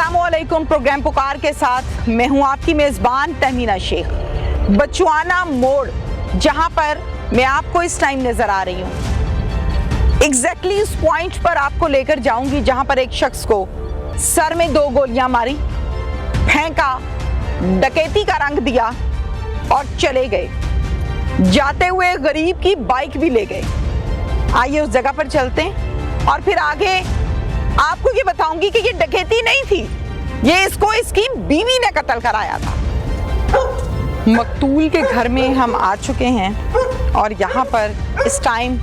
अस्सलामुअलैकुम। प्रोग्राम पुकार के साथ मैं हूं आपकी मेजबान तहमीना शेख। बचवाना मोड़ जहां पर मैं आपको इस टाइम नजर आ रही हूं, एग्जैक्टली उस पॉइंट पर आपको लेकर जाऊंगी जहां पर एक शख्स को सर में 2 गोलियां मारी, फेंका, डकैती का रंग दिया और चले गए। जाते हुए गरीब की बाइक भी ले गए। आइए उस जगह पर चलते हैं और फिर आगे आपको ये बताऊंगी कि ये डकैती नहीं थी, ये इसको इसकी बीवी ने कत्ल कराया था। मकतूल के घर में हम आ चुके हैं और यहाँ पर इस टाइम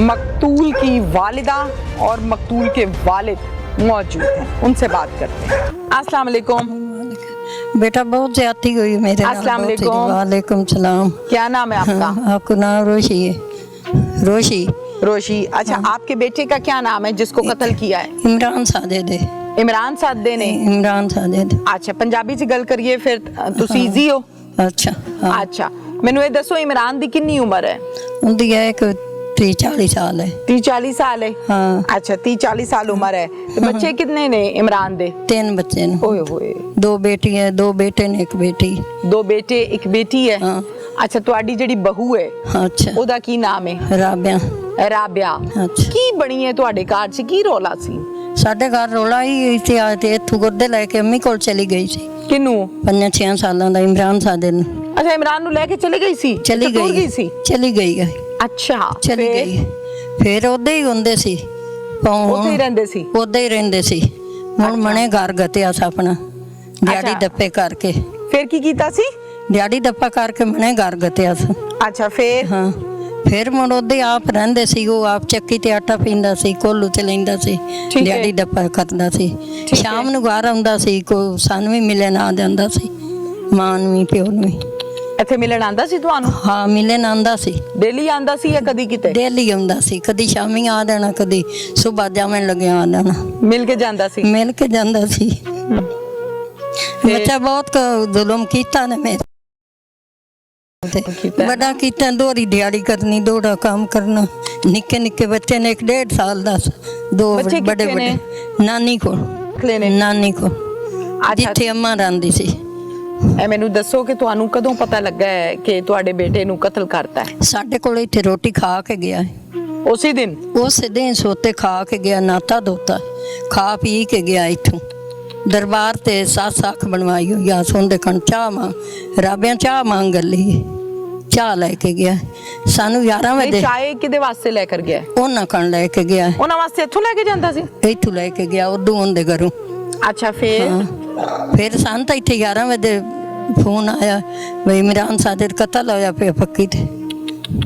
मकतूल की वालिदा और मकतूल के वालिद मौजूद हैं, उनसे बात करते हैं। अस्सलाम वालेकुम। बेटा बहुत ज्यादती हुई मेरे। अस्सलाम वालेकुम। वालेकुम सलाम। क्या नाम है आपका? आपका नाम रोशी है। रोशी। रोशी। अच्छा, आपके बेटे का क्या नाम है जिसको कत्ल किया है? इमरान सादे दे। इमरान सादे ने। इमरान सादे दे। अच्छा, पंजाबी च गल करिए फिर तुसी इजी हो। अच्छा अच्छा, मैनू ये दसो इमरान दी कितनी उम्र है? उनकी है एक 30-40 साल है। 30-40 साल है। हाँ। अच्छा, 30-40 साल उम्र है। तो बच्चे कितने ने इमरान दे? 3 बच्चे ने। ओए होए। 2 बेटी है, 2 बेटे ने, 1 बेटी। 2 बेटे 1 बेटी है। हाँ। अच्छा, तुहाडी जेड़ी बहू है अच्छा ओदा की नाम है? राबिया। राबिया। अच्छा। की बनी है तुहाडे घर च, की रौला सी? साडे घर रौला ही इत्थे आए थे, इत्थों गुर्दे लेके अम्मी कोल चली गई सी। किनू? 5-6 सालों दा इमरान सादे ने। अच्छा, इमरान नु लेके चली गई सी? चली टुर गई सी? चली गई है। अच्छा, चली गई। फिर ओदे ही ਹੁੰਦੇ ਸੀ। ਉੱਥੇ ਹੀ ਰਹਿੰਦੇ ਸੀ? ओदे ही ਰਹਿੰਦੇ ਸੀ। ਹੁਣ ਮਣੇ ਘਰ ਗਤਿਆ ਸੀ ਆਪਣਾ ਦਿਹਾੜੀ ਦੱਪੇ ਕਰਕੇ। ਫਿਰ ਕੀ ਕੀਤਾ ਸੀ? ਦਿਹਾੜੀ ਦੱਪਾ ਕਰਕੇ ਮਣੇ ਘਰ ਗਤਿਆ ਸੀ। ਅੱਛਾ, ਫਿਰ? ਹਾਂ। ਫਿਰ ਮੁੜ ਉਹਦੇ ਆਪ ਰਹਿੰਦੇ ਸੀ। ਉਹ ਆਪ ਚੱਕੀ ਤੇ ਆਟਾ ਪੀਂਦਾ ਸੀ, ਕੋਲੂ ਤੇ ਲੈਂਦਾ ਸੀ, ਦਿਹਾੜੀ ਦੱਪਾ ਕਰਦਾ ਸੀ। ਸ਼ਾਮ ਨੂੰ ਘਰ ਆਉਂਦਾ ਸੀ, ਕੋ ਸਾਨੂੰ ਵੀ ਮਿਲਣ ਆ ਜਾਂਦਾ ਸੀ, ਮਾਂ ਨੂੰ ਵੀ ਪਿਓ ਨੂੰ ਵੀ। ਇੱਥੇ ਮਿਲਣ ਆਂਦਾ ਸੀ ਤੁਹਾਨੂੰ? ਹਾਂ, ਮਿਲਣ ਆਂਦਾ ਸੀ। ਡੇਲੀ ਆਂਦਾ ਸੀ ਜਾਂ ਕਦੀ ਕਿਤੇ? ਡੇਲੀ ਆਉਂਦਾ ਸੀ, ਕਦੀ ਸ਼ਾਮੀ ਆ ਜਾਣਾ, ਕਦੀ ਸੁਬਹ ਜਾਵਣ ਲੱਗਿਆ ਆ ਜਾਣਾ। ਮਿਲ ਕੇ ਜਾਂਦਾ ਸੀ? ਮਿਲ ਕੇ ਜਾਂਦਾ ਸੀ। ਬੱਚਾ ਬਹੁਤ ਜ਼ੁਲਮ ਕੀਤਾ ਨੇ ਮੇਰੇ बड़ा किता। दोहरी दिहाड़ी करनी, दोहरा काम करना। निक्के निक्के बच्चे ने, 1-1.5 साल दा, 2 बड़े बड़े नानी को। नानी को जिथे अम्मा रहंदी सी। ਐ ਮੈਨੂੰ ਦੱਸੋ ਕਿ ਤੁਹਾਨੂੰ ਕਦੋਂ ਪਤਾ ਲੱਗਾ ਹੈ ਕਿ ਤੁਹਾਡੇ ਬੇਟੇ ਨੂੰ ਕਤਲ ਕਰਤਾ ਹੈ? ਸਾਡੇ ਕੋਲ ਇੱਥੇ ਰੋਟੀ ਖਾ ਕੇ ਗਿਆ ਹੈ। ਉਸੇ ਦਿਨ ਸੋਤੇ ਖਾ ਕੇ ਗਿਆ, ਨਾਤਾ ਧੋਤਾ ਖਾ ਪੀ ਕੇ ਗਿਆ। ਇੱਥੋਂ ਦਰਬਾਰ ਤੇ 7 ਸਾਖ ਬਣਵਾਈ ਹੋਈ ਆ, ਸੋਂਦੇ ਕਣ ਚਾਹ ਰਾਬਿਆਂ ਚਾਹ ਮੰਗ ਲਈ, ਚਾਹ ਲੈ ਕੇ ਗਿਆ। ਸਾਨੂੰ 11 ਵਜੇ। ਚਾਹ ਕਿਹਦੇ ਵਾਸਤੇ ਲੈ ਕੇ ਗਿਆ? ਉਹਨਾਂ ਕਣ ਲੈ ਕੇ ਗਿਆ। ਉਹਨਾਂ ਵਾਸਤੇ ਇੱਥੋਂ ਲੈ ਕੇ ਜਾਂਦਾ ਸੀ? ਇੱਥੋਂ ਲੈ ਕੇ ਗਿਆ, ਉਦੋਂ ਉਹਦੇ ਘਰੋਂ। ਅੱਛਾ, ਫਿਰ ਸਾਨੂੰ ਤਾਂ ਇੱਥੇ 11 ਵਜੇ ਫੋਨ ਆਇਆ ਵੀ ਇਮਰਾਨ ਸਾਦੇ ਦਾ ਕਤਲ ਹੋਇਆ ਪਿਆ ਪੱਕੀ ਤੇ।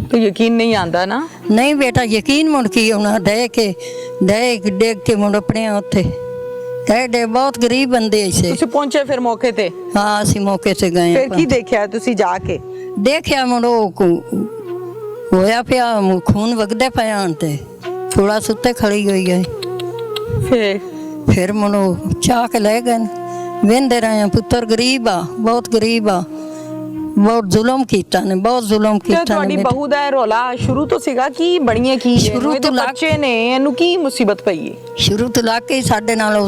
तो यकीन नहीं आंदा ना? नहीं बेटा, यकीन मुड़ की होना। डेग के मुड़ अपने उत्थे डे बहुत गरीब बंदे ऐसे। तुसी पहुंचे फिर मौके ते? हाँ, ਅਸੀਂ मौके से गए। फिर की देखा तुसी जाके? देखा मुड़ो होया पिया, खून वगदे पिया ते थोड़ा सुते खड़ी हुई है। फिर मुड़ो चाह के ले गए। वेंदे रहे, पुत्र गरीब आ, बहुत गरीब आ, बहुत जुल्म कीता ने, बहुत जुल्म कीता ने। ਤੁਹਾਡੀ ਬਹੂ ਦਾ ਰੋਲਾ ਸ਼ੁਰੂ ਤੋਂ ਸੀਗਾ ਕਿ ਬੜੀਆਂ ਕੀ ਸ਼ੁਰੂ ਤੋਂ ਬੱਚੇ ਨੇ, ਇਹਨੂੰ ਕੀ ਮੁਸੀਬਤ ਪਈ ਹੈ? ਸ਼ੁਰੂ ਤੋਂ ਲੱਗ ਕੇ ਸਾਡੇ ਨਾਲ।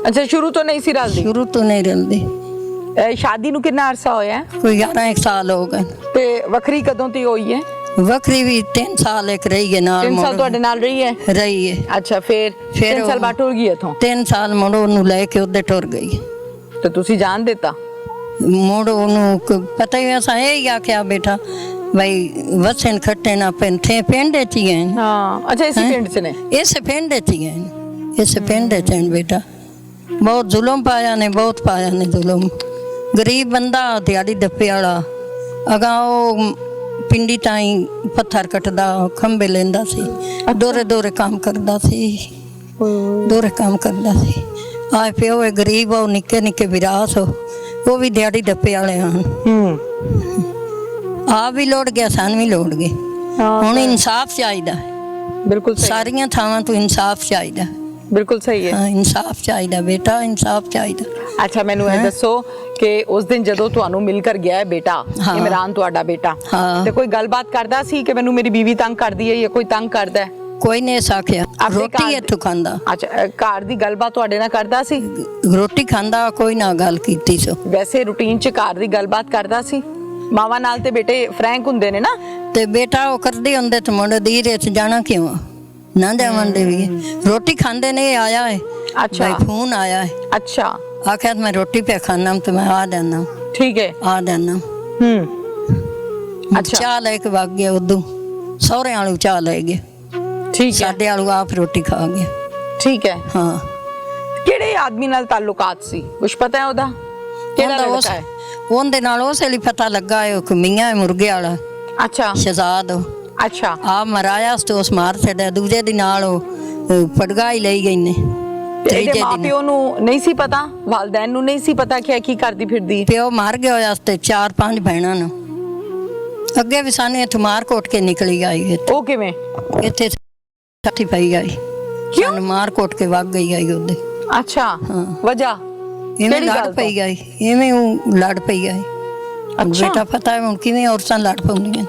ਅੱਛਾ, ਸ਼ੁਰੂ ਤੋਂ ਨਹੀਂ ਸੀ ਰਲਦੀ? ਸ਼ੁਰੂ ਤੋਂ ਨਹੀਂ ਰਲਦੀ। ਸ਼ਾਦੀ ਨੂੰ ਕਿੰਨਾ ਅਰਸਾ ਹੋਇਆ? ਕੋਈ 11 ਸਾਲ ਹੋ ਗਏ। ਤੇ ਵੱਖਰੀ ਕਦੋਂ ਦੀ ਹੋਈ ਹੈ? ਵੱਖਰੀ ਵੀ 3 ਸਾਲ ਇੱਕ ਰਹੀ ਹੈ ਨਾਲ। 3 ਸਾਲ ਤੁਹਾਡੇ ਨਾਲ ਰਹੀ ਹੈ? ਰਹੀ ਹੈ। ਅੱਛਾ, ਫਿਰ 3 ਸਾਲ ਬਾਅਦ ਟੁਰ ਗਈ ਇੱਥੋਂ? 3 ਸਾਲ ਮੁੜ ਉਹਨੂੰ ਲੈ ਕੇ ਉਹਦੇ ਟੁਰ ਗਈ। ਤੇ ਤੁਸੀਂ ਜਾਣ ਦਿੱਤਾ? ਮੁੜ ਉਹਨੂੰ ਪਤਾ ਹੀ ਅਸਾਂ ਇਹ ਆਖਿਆ ਬੇਟਾ ਬਈ ਵਸਣ ਖੱਟੇ ਨਾ ਪੈਂਥੇ ਪਿੰਡ ਚ ਹੀ ਗਏ। ਹਾਂ। ਅੱਛਾ, ਇਸੇ ਪਿੰਡ ਚ ਨੇ? ਇਸੇ ਪਿੰਡ ਚ ਹੀ ਗਏ, ਇਸੇ ਪਿੰਡ ਚ ਨੇ ਬੇਟਾ। ਬਹੁਤ ਜ਼ੁਲਮ ਪਾਇਆ ਨੇ, ਬਹੁਤ ਪਾਇਆ ਨੇ ਜ਼ੁਲਮ। ਗਰੀਬ ਬੰਦਾ, ਦਿਹਾੜੀ ਦੱਪੇ ਵਾਲਾ। ਅਗਾ ਉਹ ਪਿੰਡੀ ਤਾਈ ਪੱਥਰ ਕੱਟਦਾ, ਖੰਭੇ ਲੈਂਦਾ ਸੀ, ਦੋਰੇ ਕੰਮ ਕਰਦਾ ਸੀ, ਦੋਰੇ ਕੰਮ ਕਰਦਾ ਸੀ। ਆ ਪਿਓ ਇਹ ਗਰੀਬ ਆ, ਨਿੱਕੇ ਨਿੱਕੇ ਵਿਰਾਸ ਉਹ ਵੀ ਦਿਹਾੜੀ ਦੱਪੇ ਵਾਲੇ ਹਨ। ਆ ਵੀ ਲੋੜ ਗਿਆ, ਸਾਨੂੰ ਵੀ ਲੋੜ ਗਏ। ਹੁਣ ਇਨਸਾਫ ਚਾਹੀਦਾ। ਬਿਲਕੁਲ ਸਾਰੀਆਂ ਥਾਵਾਂ ਤੋਂ ਇਨਸਾਫ ਚਾਹੀਦਾ। ਬਿਲਕੁਲ ਸਹੀ ਹੈ। ਇਨਸਾਫ ਚਾਹੀਦਾ ਬੇਟਾ, ਇਨਸਾਫ ਚਾਹੀਦਾ। ਅੱਛਾ, ਮੈਨੂੰ ਇਹ ਦੱਸੋ ਕਿ ਉਸ ਦਿਨ ਜਦੋਂ ਤੁਹਾਨੂੰ ਮਿਲ ਕਰ ਗਿਆ ਹੈ ਬੇਟਾ ਇਮਰਾਨ, ਤੁਹਾਡਾ ਬੇਟਾ, ਤੇ ਕੋਈ ਗੱਲਬਾਤ ਕਰਦਾ ਸੀ ਕਿ ਮੈਨੂੰ ਮੇਰੀ ਬੀਵੀ ਤੰਗ ਕਰਦੀ ਹੈ ਜਾਂ ਕੋਈ ਤੰਗ ਕਰਦਾ ਹੈ? ਕੋਈ ਨਹੀਂ ਸਾਖਿਆ ਆਪਣੇ ਰੋਟੀ ਘਰ- ਇੱਥੋਂ ਖਾਂਦਾ ਅੱਛਾ ਘਰ ਦੀ ਗੱਲਬਾਤ ਤੁਹਾਡੇ ਨਾਲ ਕਰਦਾ ਸੀ? ਰੋਟੀ ਖਾਂਦਾ ਕੋਈ ਨਾ ਗੱਲ ਕੀਤੀ ਸੋ ਵੈਸੇ ਰੂਟੀਨ 'ਚ ਘਰ ਦੀ ਗੱਲਬਾਤ ਕਰਦਾ ਸੀ? ਮਾਵਾਂ ਨਾਲ ਤੇ ਬੇਟੇ ਫਰੈਂਕ ਹੁੰਦੇ ਨੇ ਨਾ। ਤੇ ਬੇਟਾ ਉਹ ਕਰਦੇ ਹੁੰਦੇ ਤੇ ਮੁੰਡੇ ਦੀ ਰੇਤ ਜਾਣਾ ਕਿਉਂ ਆ? ਨਾ ਜਾਵੰਦੇ ਵੀ ਰੋਟੀ ਖਾਂਦੇ ਨੇ ਇਹ ਆਇਆ ਹੈ अच्छा ਭਾਈ ਫੋਨ ਆਇਆ ਹੈ अच्छा ਆਖਿਆ ਮੈਂ ਰੋਟੀ पे ਖਾਣਾ ਤੇ ਮੈਂ ਆ ਦੇਣਾ ठीक है। ਆ ਦੇਣਾ अच्छा ਚਾਹ ਲੈ ਕੇ ਵਗ ਗਿਆ ਉਦੋਂ ਸਹੁਰੇ ਵਾਲੂ ਚਾਹ ਲੈ ਗਏ ठीक है ਸਾਡੇ ਵਾਲੂ ਆਪ ਰੋਟੀ ਖਾ ਗਏ ठीक है। ਹਾਂ ਕਿਹੜੇ ਆਦਮੀ ਨਾਲ ਤਾਲੁਕਾਤ ਸੀ ਕੁਝ ਪਤਾ ਹੈ ਉਹਦਾ? ਕਿਹੜਾ ਉਹਦਾ ਉਸ ਲੜਕਾ ਹੈ? ਉਹਦੇ ਨਾਲ ਉਸੇ ਲਈ ਪਤਾ ਲੱਗਾ ਹੈ ਕਿ ਮੀਆਂ ਹੈ ਮੁਰਗੇ ਵਾਲਾ अच्छा ਸ਼ਹਜ਼ਾਦ अच्छा ਆ ਮਰਾਇਆ ਉਸ ਤੋਂ ਉਸ ਮਾਰ ਛੱਡਿਆ ਦੂਜੇ ਦੀ ਨਾਲ ਉਹ ਪੜਗਾ ਹੀ ਲਈ ਗਈ ਨੇ ਤੇ ਇਹਦੇ ਤੀਜੇ ਦਿਨ ਮਾਪਿਓ ਨੂੰ ਨਹੀਂ ਸੀ ਪਤਾ, ਵਾਲਦੈਨ ਨੂੰ ਨਹੀਂ ਸੀ ਪਤਾ ਕਿ ਇਹ ਕੀ ਕਰਦੀ ਫਿਰਦੀ? ਪਿਓ ਮਰ ਗਿਆ ਹੋਇਆ ਤੇ 4-5 ਭੈਣਾਂ ਨੂੰ ਅੱਗੇ ਵੀ ਸਾਨੇ ਇੱਥੇ ਮਾਰ ਕੋਟ ਕੇ ਨਿਕਲੀ ਆਈ ਉਹ ਕਿਵੇਂ? ਇੱਥੇ ਛੱਤੀ ਪਈ ਆਈ ਸਾਨੂੰ ਮਾਰ ਕੋਟ ਕੇ ਵਗ ਗਈ ਆਈ ਉਹਦੇ ਅੱਛਾ ਹਾਂ। ਵਜ੍ਹਾ ਇਵੇਂ ਕਿਹੜੀ ਲੜ ਗੱਲ ਪਈ ਗਈ ਇਵੇਂ ਉਹ ਲੜ ਪਈ ਗਈ ਅੱਛਾ। ਬੇਟਾ ਪਤਾ ਹੈ ਹੁਣ ਕਿਵੇਂ ਔਰਤਾਂ ਲੜ ਪਾਉਂਦੀਆਂ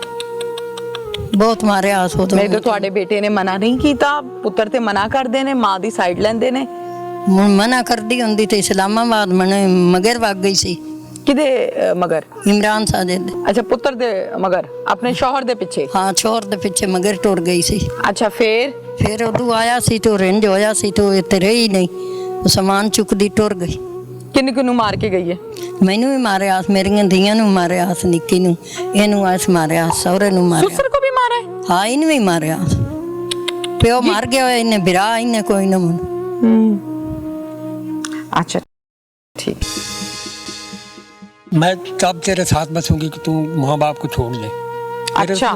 ਬਹੁਤ ਮਾਰਿਆ ਆਸ ਉਹ ਨਹੀਂ ਤਾਂ ਤੁਹਾਡੇ ਬੇਟੇ ਨੇ ਮਨਾ ਨਹੀਂ ਕੀਤਾ? ਪੁੱਤਰ ਤੇ ਮਨਾ ਕਰਦੇ ਨੇ, ਮਾਂ ਦੀ ਸਾਈਡ ਲੈਂਦੇ ਨੇ। ਮਨਾ ਕਰਦੀ ਹੁੰਦੀ ਤੇ ਇਸਲਾਮਾਬਾਦ ਮਨੇ ਮਗਰ ਵਗ ਗਈ ਸੀ ਕਿਦੇ ਮਗਰ? ਇਮਰਾਨ ਸਾਜਦ ਅੱਛਾ ਪੁੱਤਰ ਦੇ ਮਗਰ, ਆਪਣੇ ਸ਼ੌਹਰ ਦੇ ਪਿੱਛੇ? ਹਾਂ ਛੋਰ ਦੇ ਪਿੱਛੇ ਮਗਰ ਟੁਰ ਗਈ ਸੀ ਅੱਛਾ ਫਿਰ ਉਦੋਂ ਆਇਆ ਸੀ ਤੋਂ ਰਿੰਜ ਹੋਇਆ ਸੀ ਤੋਂ ਇੱਥੇ ਰਹੀ ਨਹੀਂ ਉਹ ਸਮਾਨ ਚੁੱਕਦੀ ਟੁਰ ਗਈ ਕਿੰਨੂੰ ਮਾਰ ਕੇ ਗਈ ਹੈ? ਮੈਨੂੰ ਵੀ ਮਾਰਿਆ ਮੇਰੀਆਂ ਧੀਆਂ ਨੂੰ ਮਾਰਿਆ ਨਿੱਕੀ ਨੂੰ ਇਹਨੂੰ ਆਸ ਮਾਰਿਆ ਸਹੁਰੇ ਨੂੰ ਮਾਰਿਆ ਸੁਸਰ ਕੋ ਵੀ ਮਾਰਾ ਹੈ? ਹਾਂ ਇਹਨੂੰ ਵੀ ਮਾਰਿਆ ਪਿਓ ਮਰ ਗਿਆ ਹੋਇਆ ਇਹਨੇ ਬਿਰਾ ਇਹਨੇ ਕੋਈ ਨਾ ਮਨ अच्छा ठीक। मैं तब तेरे साथ बसूंगी कि तू माँ बाप को छोड़ दे। अच्छा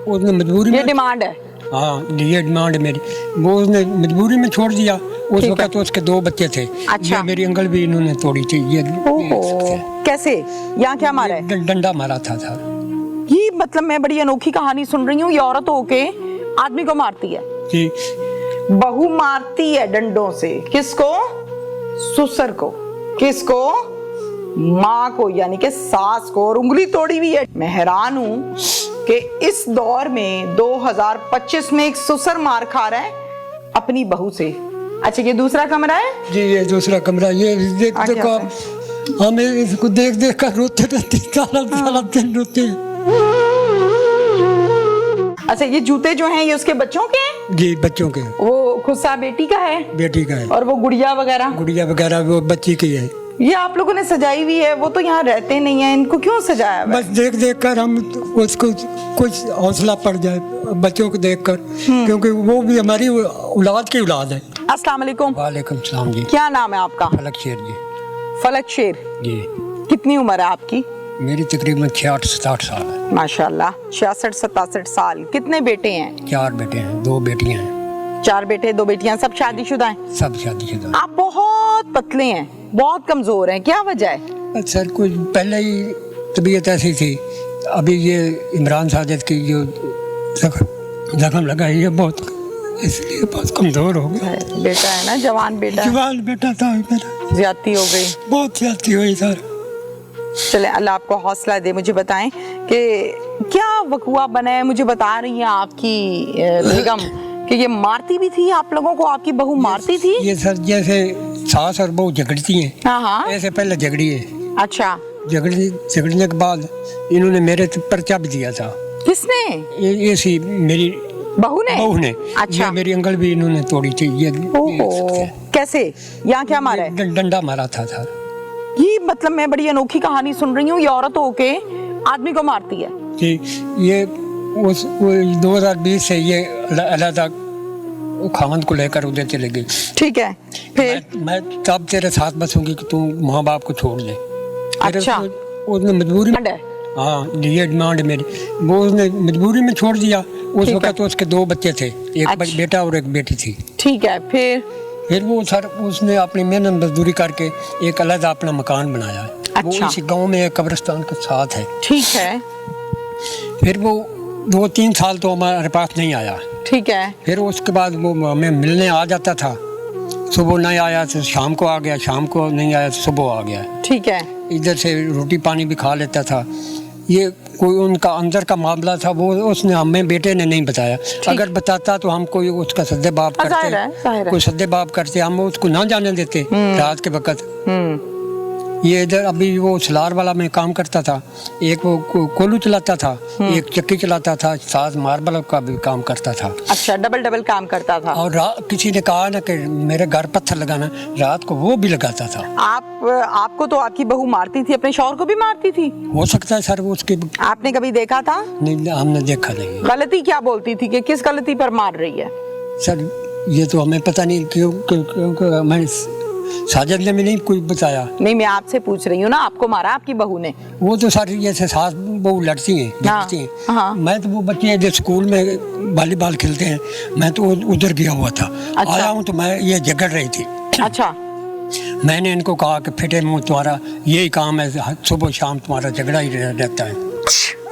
उसने मजबूरी ये में, डिमांड है? हाँ ये डिमांड है मेरी। वो उसने मजबूरी में छोड़ दिया। उस ठीक है। वक्त तो उसके 2 बच्चे थे। अच्छा। ये मेरी अंगल भी इन्होंने तोड़ी थी। ये कैसे? यहाँ क्या मारा है? डंडा मारा था सर। ये मतलब मैं बड़ी अनोखी कहानी सुन रही हूँ। ये औरत होके आदमी को मारती है, कि बहू मारती है डंडों से। किसको? सुसर को। किसको? माँ को, यानी कि सास को। और उंगली तोड़ी हुई है। मैं हैरान हूं कि इस दौर में 2025 में एक सुसर मार खा रहा है अपनी बहू से। अच्छा ये दूसरा कमरा है जी, ये दूसरा कमरा। ये देख अच्छा, देखो आप, हमें इसको देख देख कर रोते रहते, सारा दिन रोते हैं। अच्छा ये जूते जो हैं ये उसके बच्चों के हैं? जी बच्चों के। वो खुस्सा बेटी का है बेटी का है। और वो गुड़िया वगैरह? गुड़िया वगैरह वो बच्ची की है। ये आप लोगों ने सजाई हुई है। वो तो यहाँ रहते नहीं है, इनको क्यों सजाया हुआ है? बस देख देख कर हम उसको कुछ हौसला पड़ जाए बच्चों को देख कर, क्योंकि वो भी हमारी औलाद की औलाद है। अस्सलाम वालेकुम। वालेकुम सलाम जी। क्या नाम है आपका? फलक शेर जी। फलक शेर। जी कितनी उम्र है आपकी? मेरी तकरीबन 66-67 साल है। माशाल्लाह 66-67 साल। कितने बेटे हैं? 4 बेटे हैं, 2 बेटियां हैं। 4 बेटे 2 बेटियां, सब शादीशुदा हैं? सब शादीशुदा। आप बहुत पतले हैं, बहुत कमजोर हैं, क्या वजह है? सर कुछ पहले ही तबीयत ऐसी थी। अभी ये इमरान साजिद की जो जख्म लगाई है बहुत, इसलिए बहुत कमजोर हो गया। बेटा है ना, जवान बेटा, जवान बेटा था मेरा। ज्यादती हो गई, बहुत ज्यादती हुई सर। चले अल्लाह आपको हौसला दे। मुझे बताएं कि क्या वकुआ बना है? मुझे बता रही हैं आपकी बेगम कि ये मारती भी थी आप लोगों को, आपकी बहू मारती थी? ये सर जैसे सास और बहू झगड़ती हैं, हाँ हाँ। ऐसे पहले झगड़ी है। अच्छा झगड़ने के बाद इन्होंने मेरे पर्चा भी दिया था। किसने? ये सी मेरी बहू ने? अच्छा। ये मेरी अंगल भी इन्होंने तोड़ी थी। ये ओहो, कैसे? यहाँ क्या मारा है? डंडा मारा था सर। ये मतलब मैं बड़ी अनोखी कहानी सुन रही हूँ। ये औरत होके आदमी को मारती है कि ये उस 2020 से ये अलग खामन को लेकर उधर चले गई। ठीक है, फिर? मैं तब तेरे साथ बसूंगी कि तू माँ बाप को छोड़ दे। अच्छा। उसने मजबूरी में, हाँ ये डिमांड मेरी। वो उसने मजबूरी में छोड़ दिया। उस वक्त तो उसके 2 बच्चे थे, एक अच्छा। बेटा और एक बेटी थी। ठीक है, फिर वो सर उसने अपनी मेहनत मजदूरी करके एक अलग अपना मकान बनाया है। अच्छा। वो इसी गांव में एक कब्रिस्तान के साथ है। ठीक है। फिर वो 2-3 साल तो हमारे पास नहीं आया। ठीक है। फिर उसके बाद वो हमें मिलने आ जाता था। सुबह नहीं आया तो शाम को आ गया, शाम को नहीं आया तो सुबह आ गया। ठीक है। इधर से रोटी पानी भी खा लेता था। ये कोई उनका अंदर का मामला था, वो उसने हमें बेटे ने नहीं बताया। अगर बताता तो हम कोई उसका सद्देबाब जाहिर है। करते, कोई सद्देबाब करते, हम उसको ना जाने देते रात के वक्त। ये इधर अभी वो सलार वाला में काम करता था, एक वो कोलू चलाता था, एक चक्की चलाता था, साथ मार्बल का भी काम करता था। अच्छा, डबल काम करता था। और किसी ने कहा ना कि मेरे घर पत्थर लगाना, रात को वो भी लगाता था। आपको तो आपकी बहू मारती थी, अपने शौहर को भी मारती थी? हो सकता है सर, वो उसकी आपने कभी देखा था? नहीं, हमने देखा नहीं। गलती क्या बोलती थी, कि किस गलती पर मार रही है? सर ये तो हमें पता नहीं, क्यों मैं साजिद ने भी नहीं कोई बताया। नहीं, मैं आपसे पूछ रही हूँ ना, आपको मारा आपकी बहू ने? वो तो सारी जैसे सास बहू लड़ती हैं, हाँ, हाँ। मैं तो वो बच्चे हैं जो स्कूल में वॉलीबॉल खेलते हैं, मैं तो उधर गया हुआ था। अच्छा। आया हूँ तो मैं ये झगड़ रही थी। अच्छा। मैंने इनको कहा कि फिटे मुंह, तुम्हारा यही काम है, सुबह शाम तुम्हारा झगड़ा ही रहता है।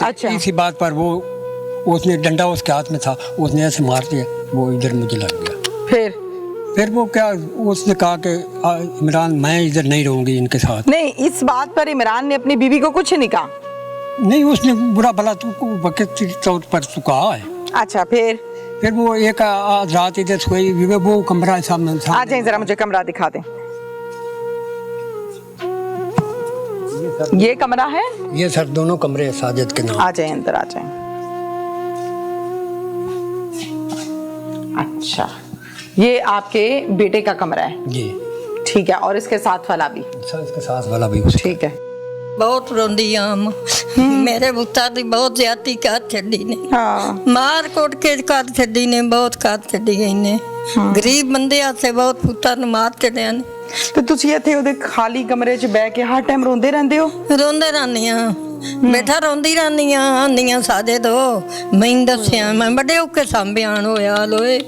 अच्छा। इसी बात पर वो उसने डंडा उसके हाथ में था, उसने ऐसे मार दिया, वो इधर मुझे लग गया। फिर वो क्या, उसने कहा कि इमरान मैं इधर नहीं रहूंगी इनके साथ। नहीं, इस बात पर इमरान ने अपनी बीवी को कुछ नहीं कहा? नहीं, उसने बुरा भला वक्त तौर पर तो कहा है। अच्छा, फिर वो एक रात इधर सोई, वो कमरा सामने आ जाए, जरा मुझे कमरा दिखा दें। ये कमरा है? ये सर दोनों कमरे साजिद के नाम। आ जाए, अंदर आ जाए। अच्छा, ये आपके बेटे का कमरा है? जी। ठीक है, और इसके साथ वाला भी? सर इसके साथ वाला भी। ठीक है। बहुत रोंदी आम मेरे पुत्तर ਦੀ ਬਹੁਤ ਜ਼ਿਆਦਤੀ ਕਰ ਛੱਡੀ ਨੇ। हाँ। ਮਾਰ ਕੋਟ ਕੇ ਕਰ ਛੱਡੀ ਨੇ, ਬਹੁਤ ਕਰ ਛੱਡੀ ਗਈ ਨੇ। ਗਰੀਬ ਬੰਦੇ ਆਸੇ ਬਹੁਤ ਪੁੱਤਰ ਨੂੰ ਮਾਰ ਛੱਡਿਆ ਨੇ। ਤੇ ਤੁਸੀਂ ਇੱਥੇ ਉਹਦੇ ਖਾਲੀ ਕਮਰੇ 'ਚ ਬਹਿ ਕੇ ਹਰ ਟਾਈਮ ਰੋਂਦੇ ਰਹਿੰਦੇ ਹੋ? ਰੋਂਦੇ ਰਹਿੰਦੀ ਆ ਬੇਟਾ, ਰੋਂਦੀ ਰਹਿੰਦੀ ਆ। ਆਂਦੀਆਂ ਸਾਡੇ ਤੋਂ ਮੈਂ ਦੱਸਿਆ, ਮੈਂ ਬੜੇ ਔਖੇ ਸਾਂਭਿਆਣ ਹੋਇਆ ਲੋਏ,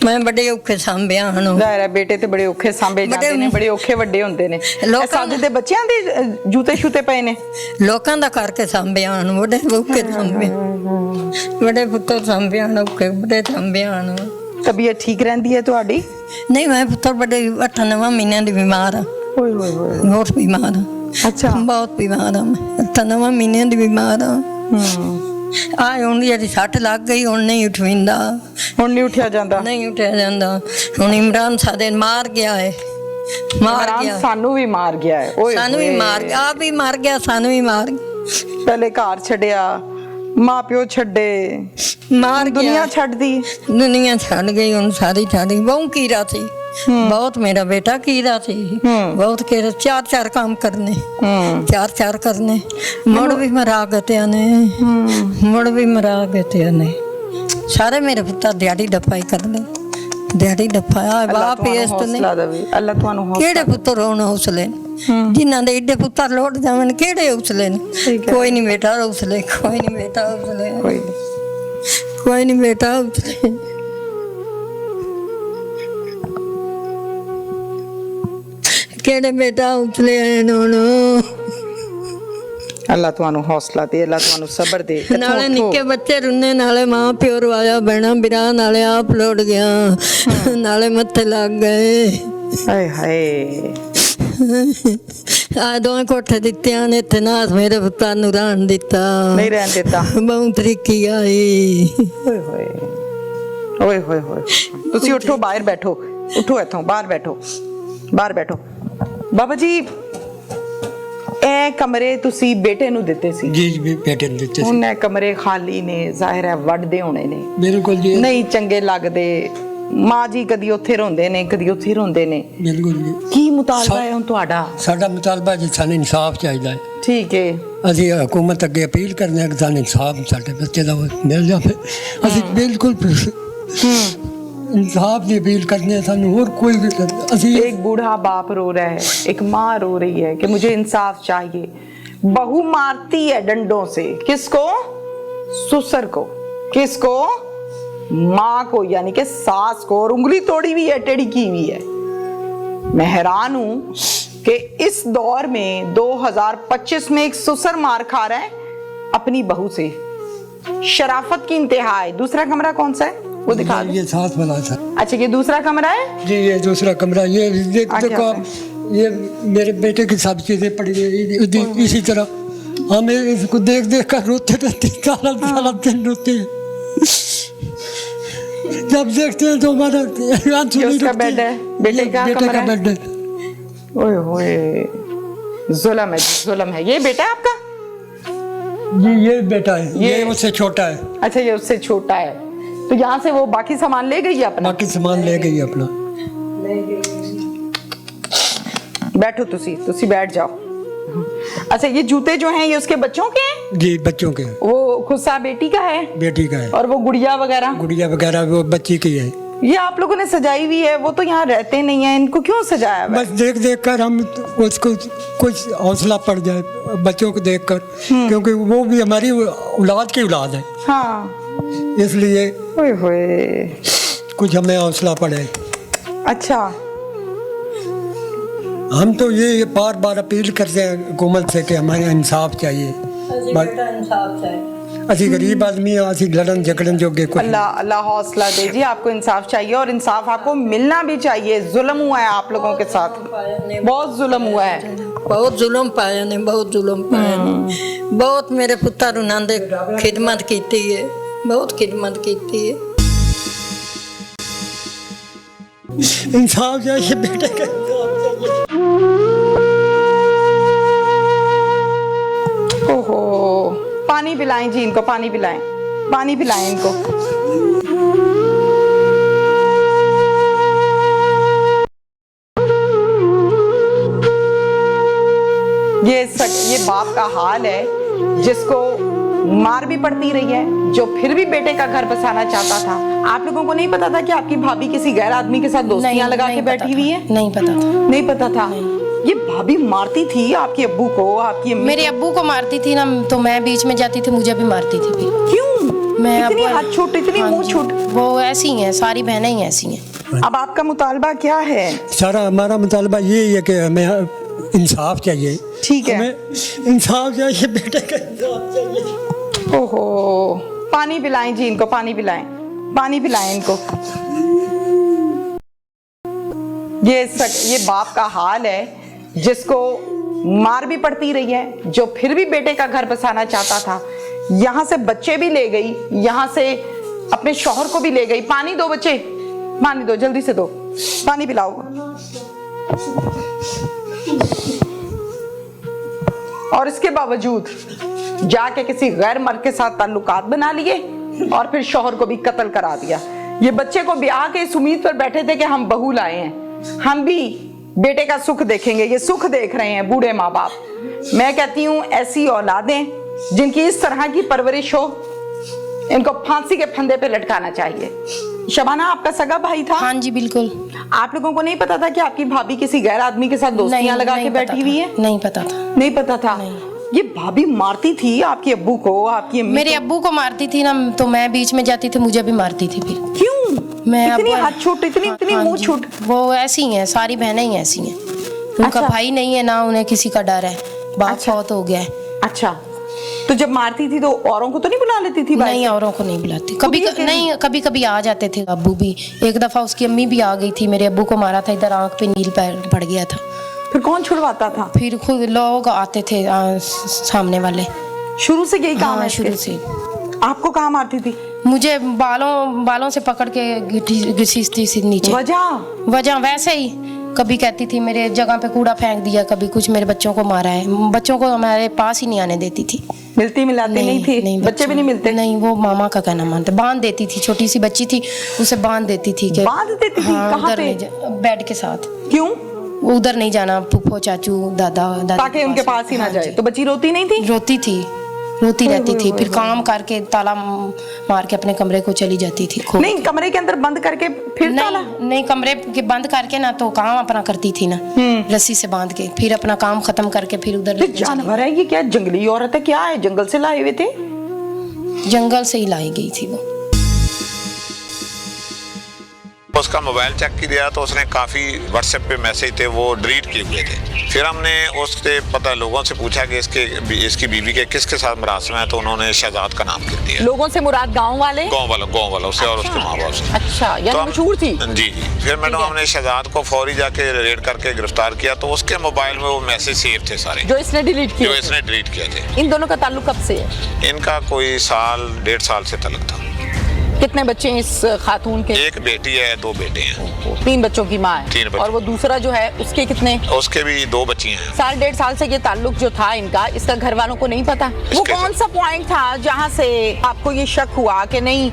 ਮੈਂ ਬੜੇ ਔਖੇ ਸਾਂਭਿਆਣ ਹੋ। ਜ਼ਾਹਿਰ ਹੈ ਬੇਟੇ ਤੇ ਬੜੇ ਔਖੇ ਸਾਂਭੇ ਜਾਂਦੇ ਨੇ, ਬੜੇ ਔਖੇ ਵੱਡੇ ਹੁੰਦੇ ਨੇ। ਲੋਕਾਂ ਸਾਡੇ ਦੇ ਬੱਚਿਆਂ ਦੇ ਜੂਤੇ ਸ਼ੂਤੇ ਪਏ ਨੇ? ਲੋਕਾਂ ਦਾ ਕਰਕੇ ਸਾਂਭਿਆਣ, ਬੜੇ ਔਖੇ ਸਾਂਭੇ, ਬੜੇ ਪੁੱਤਰ ਸਾਂਭਿਆਣ, ਔਖੇ ਬੜੇ ਸਾਂਭਿਆਣ। ਤਬੀਅਤ ਠੀਕ ਰਹਿੰਦੀ ਹੈ ਤੁਹਾਡੀ? ਨਹੀਂ, ਮੈਂ ਪੁੱਤਰ ਬੜੇ 8-9 ਮਹੀਨਿਆਂ ਦੀ ਬਿਮਾਰ ਆ। ਓਏ ਹੋਏ ਹੋਏ, ਬਹੁਤ ਬਿਮਾਰ ਆ। ਅੱਛਾ, ਬਹੁਤ ਬਿਮਾਰ ਆ ਮੈਂ, 8-9 ਮਹੀਨਿਆਂ ਦੀ ਬਿਮਾਰ ਆ। ਹੁਣ ਜਿਹੜੀ ਸੱਟ ਲੱਗ ਗਈ, ਹੁਣ ਨਹੀਂ ਉੱਠਿੰਦਾ, ਹੁਣ ਨਹੀਂ ਉੱਠਿਆ ਜਾਂਦਾ? ਨਹੀਂ ਉੱਠਿਆ ਜਾਂਦਾ। ਹੁਣ ਇਮਰਾਨ ਸਾਡੇ ਮਾਰ ਗਿਆ ਹੈ, ਮਾਰ ਗਿਆ, ਸਾਨੂੰ ਵੀ ਮਾਰ ਗਿਆ ਹੈ। ਓਏ ਸਾਨੂੰ ਵੀ ਮਾਰ ਗਿਆ, ਆਪ ਵੀ ਮਾਰ ਗਿਆ, ਸਾਨੂੰ ਵੀ ਮਾਰ ਗਿਆ। ਪਹਿਲੇ ਘਰ ਛੱਡਿਆ, ਮਾਂ ਪਿਓ ਛੱਡੇ, ਮਾਰ ਗਿਆ, ਦੁਨੀਆ ਛੱਡਦੀ, ਦੁਨੀਆ ਛੱਡ ਗਈ, ਹੁਣ ਸਾਰੀ ਛੱਡ ਗਈ। ਬਹੁ ਕੀਰਾ ਸੀ ਬਹੁਤ, ਮੇਰਾ ਬੇਟਾ ਕੀਰਾ ਸੀ ਬਹੁਤ, ਕੀਰਾ 4-4 ਕੰਮ ਕਰਨੇ, 4-4 ਕਰਨੇ। ਮੁੜ ਵੀ ਮਰਾ ਗਤਿਆਂ ਨੇ, ਮੁੜ ਵੀ ਮਰਾ ਗਤਿਆਂ ਨੇ। ਸਾਰੇ ਮੇਰੇ ਪੁੱਤਰ ਦਿਹਾੜੀ ਡੱਪਾ ਹੀ ਕਰਦੇ, ਦਿਹਾੜੀ ਡੱਪਾ। ਬਾਪ ਇਸ ਤੋਂ ਨਹੀਂ, ਅੱਲਾ ਤੁਹਾਨੂੰ ਹੌਸਲਾ। ਕਿਹੜੇ ਪੁੱਤਰ ਹੋਣ ਹੌਸਲੇ ਜਿਨ੍ਹਾਂ ਦੇ ਏਡੇ ਪੁੱਤਰ ਲੋਟ ਜਾਵਣ, ਕਿਹੜੇ ਹੌਸਲੇ ਨੇ? ਕੋਈ ਨਹੀਂ ਬੇਟਾ ਹੌਸਲੇ, ਕੋਈ ਨਹੀਂ ਬੇਟਾ ਹੌਸਲੇ, ਕੋਈ ਨਹੀਂ ਬੇਟਾ ਹੌਸਲੇ। ਕਿਹੜੇ ਬੇਟਾ ਹੌਸਲੇ ਆਏ ਹੁਣ? ਅੱਲਾ ਤੁਹਾਨੂੰ ਹੌਸਲਾ ਦੇ, ਅੱਲਾ ਤੁਹਾਨੂੰ ਸਬਰ ਦੇ। ਨਾਲੇ ਨਿੱਕੇ ਬੱਚੇ ਰੁੰਨੇ, ਨਾਲੇ ਮਾਂ ਪਿਓ ਰਵਾਇਆ, ਬਹਿਣਾ ਬਿਰਾ, ਨਾਲੇ ਆਪ ਲੋੜ ਗਿਆ, ਨਾਲੇ ਮੱਥੇ ਲੱਗ ਗਏ। ਹਾਏ ਹਾਏ, ਆ ਦੋਵੇਂ ਕੋਠੇ ਦਿੱਤਿਆਂ ਨੇ, ਤੇ ਨਾ ਮੇਰੇ ਪੁੱਤਾਂ ਨੂੰ ਰਹਿਣ ਦਿੱਤਾ, ਨਹੀਂ ਰਹਿਣ ਦਿੱਤਾ। ਬਹੁਤ ਤਰੀਕੀ ਆਈ। ਓਏ ਹੋਏ, ਓਏ ਹੋਏ ਹੋਏ। ਤੁਸੀਂ ਉੱਠੋ, ਬਾਹਰ ਬੈਠੋ, ਉੱਠੋ ਇੱਥੋਂ, ਬਾਹਰ ਬੈਠੋ, ਬਾਹਰ ਬੈਠੋ। ਬਾਬਾ ਜੀ, ਇਹ ਕਮਰੇ ਤੁਸੀਂ ਬੇਟੇ ਨੂੰ ਦਿੱਤੇ ਸੀ? ਜੀ ਜੀ, ਬੇਟੇ ਨੂੰ ਦਿੱਤੇ ਸੀ। ਹੁਣ ਇਹ ਕਮਰੇ ਖਾਲੀ ਨੇ, ਜ਼ਾਹਿਰ ਹੈ ਵੱਡਦੇ ਹੋਣੇ ਨੇ, ਬਿਲਕੁਲ ਜੀ, ਨਹੀਂ ਚੰਗੇ ਲੱਗਦੇ। ਮਾਂ ਜੀ ਕਦੀ ਉੱਥੇ ਰੋਂਦੇ ਨੇ, ਕਦੀ ਉੱਥੇ ਰੋਂਦੇ ਨੇ। ਬਿਲਕੁਲ ਜੀ। ਕੀ ਮੁਤਾਲਬਾ ਹੈ ਹੁਣ ਤੁਹਾਡਾ? ਸਾਡਾ ਮੁਤਾਲਬਾ ਜੀ, ਸਾਨੂੰ ਇਨਸਾਫ ਚਾਹੀਦਾ ਹੈ। ਠੀਕ ਹੈ, ਅਸੀਂ ਹਕੂਮਤ ਅੱਗੇ ਅਪੀਲ ਕਰਨੇ ਹਾਂ ਕਿ ਸਾਨੂੰ ਇਨਸਾਫ ਸਾਡੇ ਬੱਚੇ ਦਾ ਮਿਲ ਜਾਵੇ। ਅਸੀਂ ਬਿਲਕੁਲ इंसाफ की अपील करने सानू और कोई भी एक बूढ़ा बाप रो रहा है, एक माँ रो रही है कि मुझे इंसाफ चाहिए। बहू मारती है डंडों से, किसको? ससुर को। किसको? माँ को, यानी कि सास को, और उंगली तोड़ी हुई है, टेढ़ी की हुई है। मैं हैरान हूं कि इस दौर में 2025 में एक ससुर मार खा रहा है अपनी बहू से। शराफत की इंतहा है। दूसरा कमरा कौन सा है वो दिखा दो। ये साथ वाला था। अच्छा, ये दूसरा कमरा है जी, ये दूसरा कमरा। ये देखो, ये मेरे बेटे की सब चीजें पड़ी है इसी तरह। हम इसको देख देख कर रोते रहते, सारा सारा दिन रोते हैं। जब देखते हैं तो हमारा आंसू ये नहीं उसका रुकते। बेड है, बेटे का बेटे कमरा का है? बेड है। ओए होए, जुल्म है जी, जुल्म है। ये बेटा है आपका? ये बेटा है, ये- ये उससे छोटा है। अच्छा, ये उससे छोटा है। तो यहाँ से वो बाकी सामान ले गई है अपना? बाकी सामान ले गई अपना। बैठो, तुसी बैठ जाओ। अच्छा, ये जूते जो हैं ये उसके बच्चों के हैं? जी बच्चों के, वो खुशा बेटी का है? बेटी का है। और वो गुड़िया वगैरह? गुड़िया वगैरह वो बच्ची की है। ये आप लोगों ने सजाई हुई है, वो तो यहाँ रहते नहीं है, इनको क्यों सजाया हुआ है? बस देख देख कर हम उसको कुछ हौसला पड़ जाए बच्चों को देख कर, क्योंकि वो भी हमारी औलाद की औलाद है, हाँ। इसलिए ओए होए, कुछ हमें हौसला पड़े। अच्छा। हम तो ये बार बार अपील करते हैं हुकूमत से कि हमें इंसाफ चाहिए। असी गरीब आदमी हैं, असी लड़न झगड़न जोगे कुछ अल्लाह अल्लाह हौसला दे जी, आपको इंसाफ चाहिए और इंसाफ आपको मिलना भी चाहिए। जुल्म हुआ है आप लोगों के साथ, बहुत जुल्म हुआ है। बहुत जुल्म पाए ने, बहुत जुल्म पाए ने। बहुत मेरे पुत्र उन्होंने दे खिदमत की है, बहुत खिदमत की है। इंसाफ चाहिए बेटे का, इंसाफ चाहिए। ओहो, पानी पिलाएं जी इनको, पानी पिलाएं, पानी पिलाएं इनको। ये बाप का हाल है जिसको मार भी पड़ती रही है, जो फिर भी बेटे का घर बसाना चाहता था। आप लोगों को नहीं पता था कि आपकी भाभी किसी गैर आदमी के साथ दोस्तियां लगा के बैठी हुई है? नहीं पता था। नहीं पता था। ये भाभी मारती थी आपके अब्बू को, आपकी अम्मी मेरे अब्बू को मारती थी ना, तो मैं बीच में जाती थी, मुझे भी मारती थी फिर। को? क्यों? मैं इतनी अब- हाथ छोट, इतनी हाँ मुंह जी, छोट। वो ऐसी ही हैं, सारी बहनें ही ऐसी हैं। अब आपका मुतालबा क्या है? सारा हमारा मुतालबा ये है कि हमें इंसाफ चाहिए। ठीक है। हमें इंसाफ चाहिए, बेटे का इंसाफ चाहिए। ओहो, पानी पिलाएं जी इनको, पानी पिलाएं, पानी पिलाएं इनको। ये बाप का हाल है जिसको मार भी पड़ती रही है, जो फिर भी बेटे का घर बसाना चाहता था। यहाँ से बच्चे भी ले गई, यहाँ से अपने शौहर को भी ले गई। पानी दो बच्चे, पानी दो, जल्दी से दो, पानी पिलाओ। और इसके बावजूद जाके किसी गैर मर्द के साथ ताल्लुकात बना लिए और फिर शौहर को भी कत्ल करा दिया। ये बच्चे को ब्याह के इस उम्मीद पर बैठे थे कि हम बहू लाए हैं, हम भी बेटे का सुख देखेंगे। ये सुख देख रहे हैं बूढ़े माँ बाप। मैं कहती हूँ ऐसी औलादें जिनकी इस तरह की परवरिश हो, इनको फांसी के फंदे पे लटकाना चाहिए। शबाना, आपका सगा भाई था? हाँ जी बिल्कुल। आप लोगों को नहीं पता था कि आपकी भाभी किसी गैर आदमी के साथ दोस्तियां लगा के पता बैठी हुई है? था, नहीं पता था। नहीं पता था। ये भाभी मारती थी आपके अब्बू को, आपकी अम्मी मेरे अब्बू को मारती थी ना, तो मैं बीच में जाती थी, मुझे भी मारती थी फिर। को? क्यों? मैं इतनी अब- हाथ छोट, इतनी इतनी हाँ मुंह जी, छोट। वो ऐसी ही हैं, सारी बहनें ही ऐसी हैं। उनका अच्छा। भाई नहीं है ना, उन्हें किसी का डर है, बाप अच्छा। बहुत हो गया है। अच्छा, तो जब मारती थी तो औरों को तो नहीं बुला लेती थी? नहीं, औरों को नहीं बुलाती। कभी खुद ही नहीं, कभी कभी आ जाते थे अब्बू भी। एक दफा उसकी अम्मी भी आ गई थी, मेरे अब्बू को मारा था, इधर आंख पे नील पैर पड़ गया था। फिर कौन छुड़वाता था? फिर खुद लोग आते थे सामने वाले। शुरू से यही काम हाँ, है शुरू इसके? से। आपको कहाँ मारती थी? मुझे बालों से पकड़ के घसीटती थी नीचे। वजह वैसे ही, कभी कहती थी मेरे जगह पे कूड़ा फेंक दिया, कभी कुछ, मेरे बच्चों को मारा है। बच्चों को हमारे पास ही नहीं आने देती थी। मिलती मिलाती नहीं थी? बच्चे भी नहीं मिलते? नहीं, वो मामा का कहना मानते। बांध देती थी, छोटी सी बच्ची थी, उसे बांध देती थी कि बांध देती थी? हाँ, कहाँ उधर पे? नहीं बेड के साथ। क्यों? उधर नहीं जाना, फूफो चाचू दादा दादी ताकि के उनके पास ही ना हाँ जाए। जी। तो बच्ची रोती नहीं थी? रोती थी, रोती रहती थी। फिर काम करके ताला मार के अपने कमरे को चली जाती थी। नहीं, कमरे के अंदर बंद करके फिर ताला? नहीं, कमरे के बंद करके ना, तो काम अपना करती थी ना, रस्सी से बांध के, फिर अपना काम खत्म करके फिर उधर ये जानवर है, ये क्या जंगली औरत है, क्या है? जंगल से लाए हुए थे? जंगल से ही लाई गई थी वो। उसका मोबाइल चेक किया तो उसने काफ़ी व्हाट्सएप पे मैसेज थे वो डिलीट किए हुए थे। फिर हमने उससे पता लोगों से पूछा कि इसकी बीवी के किसके साथ मरासम है, तो उन्होंने शहजाद का नाम गिर दिया। लोगों से मुराद गांव वालों से और उसके माँ बाप से। अच्छा, यानी मशहूर थी। जी। फिर मैडम हमने शहजाद को फौरी जाके रेड करके गिरफ्तार किया, तो उसके मोबाइल में वो मैसेज सेव थे सारे जो इसने डिलीट किए थे। इन दोनों का ताल्लुक कब से है? इनका कोई साल 1.5 साल से ताल्लुक था। कितने बच्चे हैं इस खातून के? एक बेटी है, 2 बेटे हैं। 3 बच्चों की माँ है। 3 बच्चे। और वो दूसरा जो है उसके कितने? उसके भी 2 बच्ची हैं। साल 1.5 साल से ये ताल्लुक जो था इनका, इसका घर वालों को नहीं पता? वो कौन सा पॉइंट था जहाँ से आपको ये शक हुआ कि नहीं